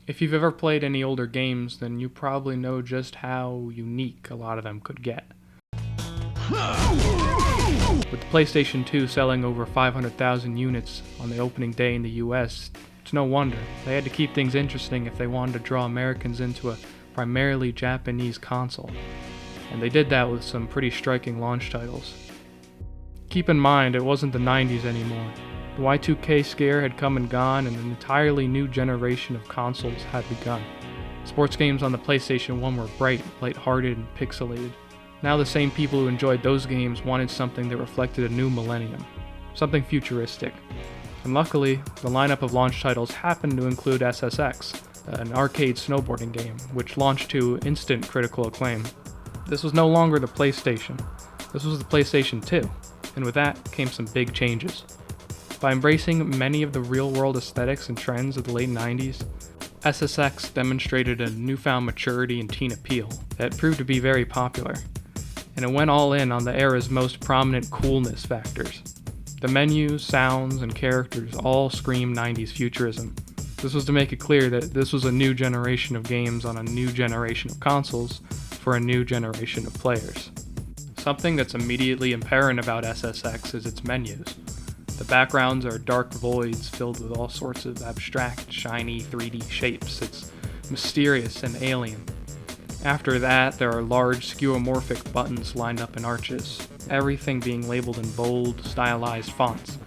If you've ever played any older games, then you probably know just how unique a lot of them could get. With the PlayStation 2 selling over 500,000 units on the opening day in the US, it's no wonder. They had to keep things interesting if they wanted to draw Americans into a primarily Japanese console. And they did that with some pretty striking launch titles. Keep in mind, it wasn't the 90s anymore. The Y2K scare had come and gone, and an entirely new generation of consoles had begun. Sports games on the PlayStation 1 were bright, lighthearted, and pixelated. Now the same people who enjoyed those games wanted something that reflected a new millennium, something futuristic. And luckily, the lineup of launch titles happened to include SSX, an arcade snowboarding game, which launched to instant critical acclaim. This was no longer the PlayStation. This was the PlayStation 2, and with that came some big changes. By embracing many of the real-world aesthetics and trends of the late 90s, SSX demonstrated a newfound maturity and teen appeal that proved to be very popular, and it went all in on the era's most prominent coolness factors. The menus, sounds, and characters all scream 90s futurism. This was to make it clear that this was a new generation of games on a new generation of consoles for a new generation of players. Something that's immediately apparent about SSX is its menus. The backgrounds are dark voids filled with all sorts of abstract, shiny 3D shapes. It's mysterious and alien. After that, there are large, skeuomorphic buttons lined up in arches, everything being labeled in bold, stylized fonts.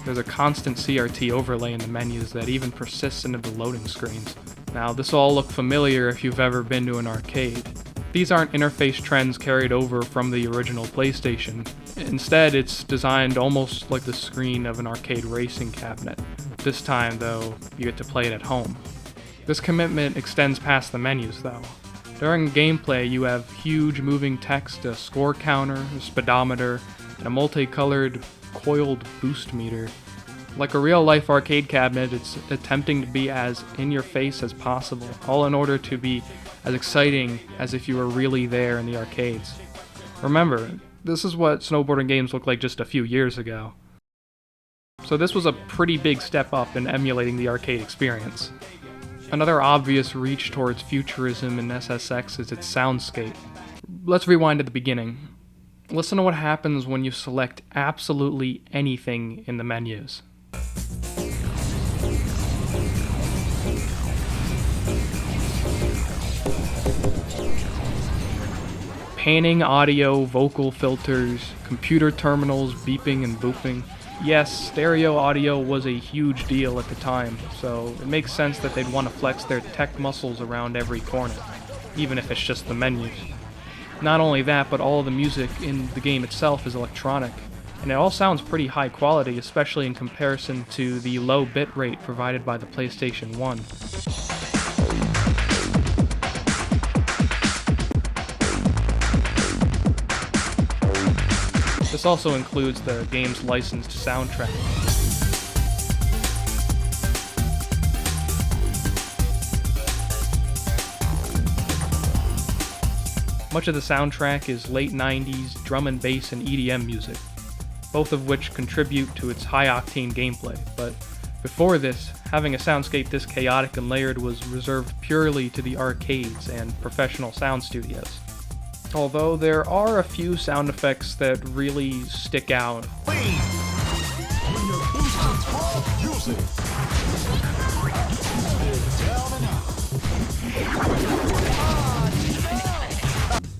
There's a constant CRT overlay in the menus that even persists into the loading screens. Now, this will all look familiar if you've ever been to an arcade. These aren't interface trends carried over from the original PlayStation. Instead, it's designed almost like the screen of an arcade racing cabinet. This time, though, you get to play it at home. This commitment extends past the menus, though. During gameplay, you have huge moving text, a score counter, a speedometer, and a multicolored coiled boost meter. Like a real-life arcade cabinet, it's attempting to be as in-your-face as possible, all in order to be as exciting as if you were really there in the arcades. Remember, this is what snowboarding games looked like just a few years ago. So this was a pretty big step up in emulating the arcade experience. Another obvious reach towards futurism in SSX is its soundscape. Let's rewind to the beginning. Listen to what happens when you select absolutely anything in the menus. Panning audio, vocal filters, computer terminals beeping and booping. Yes, stereo audio was a huge deal at the time, so it makes sense that they'd want to flex their tech muscles around every corner, even if it's just the menus. Not only that, but all of the music in the game itself is electronic, and it all sounds pretty high quality, especially in comparison to the low bitrate provided by the PlayStation 1. This also includes the game's licensed soundtrack. Much of the soundtrack is late 90s drum and bass and EDM music, both of which contribute to its high-octane gameplay, but before this, having a soundscape this chaotic and layered was reserved purely to the arcades and professional sound studios. Although there are a few sound effects that really stick out.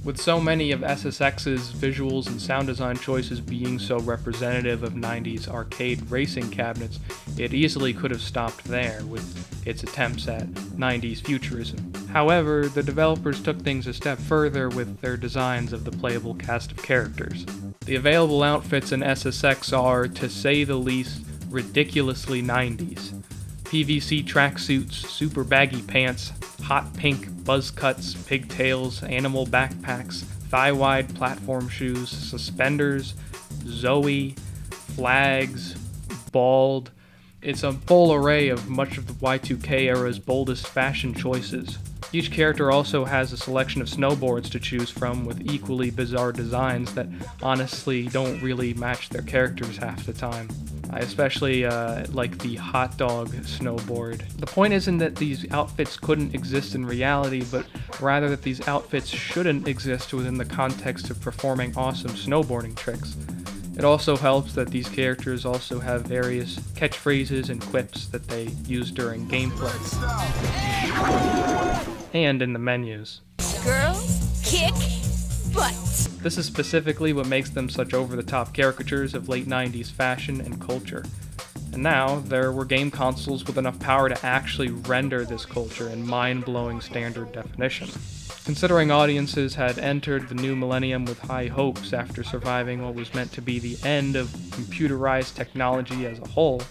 With so many of SSX's visuals and sound design choices being so representative of 90s arcade racing cabinets, it easily could have stopped there with its attempts at 90s futurism. However, the developers took things a step further with their designs of the playable cast of characters. The available outfits in SSX are, to say the least, ridiculously 90s. PVC tracksuits, super baggy pants, hot pink buzz cuts, pigtails, animal backpacks, thigh-wide platform shoes, suspenders, Zoe, flags, bald. It's a full array of much of the Y2K era's boldest fashion choices. Each character also has a selection of snowboards to choose from with equally bizarre designs that honestly don't really match their characters half the time. I especially like the hot dog snowboard. The point isn't that these outfits couldn't exist in reality, but rather that these outfits shouldn't exist within the context of performing awesome snowboarding tricks. It also helps that these characters also have various catchphrases and quips that they use during gameplay and in the menus. Girls, kick butt. This is specifically what makes them such over-the-top caricatures of late 90s fashion and culture. And now, there were game consoles with enough power to actually render this culture in mind-blowing standard definition. Considering audiences had entered the new millennium with high hopes after surviving what was meant to be the end of computerized technology as a whole,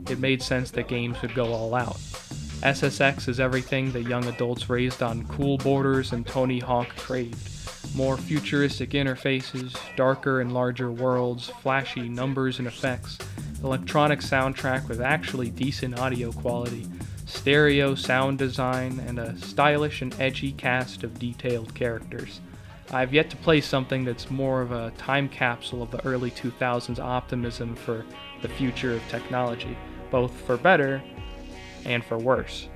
it made sense that games would go all out. SSX is everything that young adults raised on cool borders and Tony Hawk craved. More futuristic interfaces, darker and larger worlds, flashy numbers and effects, electronic soundtrack with actually decent audio quality, stereo sound design, and a stylish and edgy cast of detailed characters. I've yet to play something that's more of a time capsule of the early 2000s optimism for the future of technology, both for better and for worse.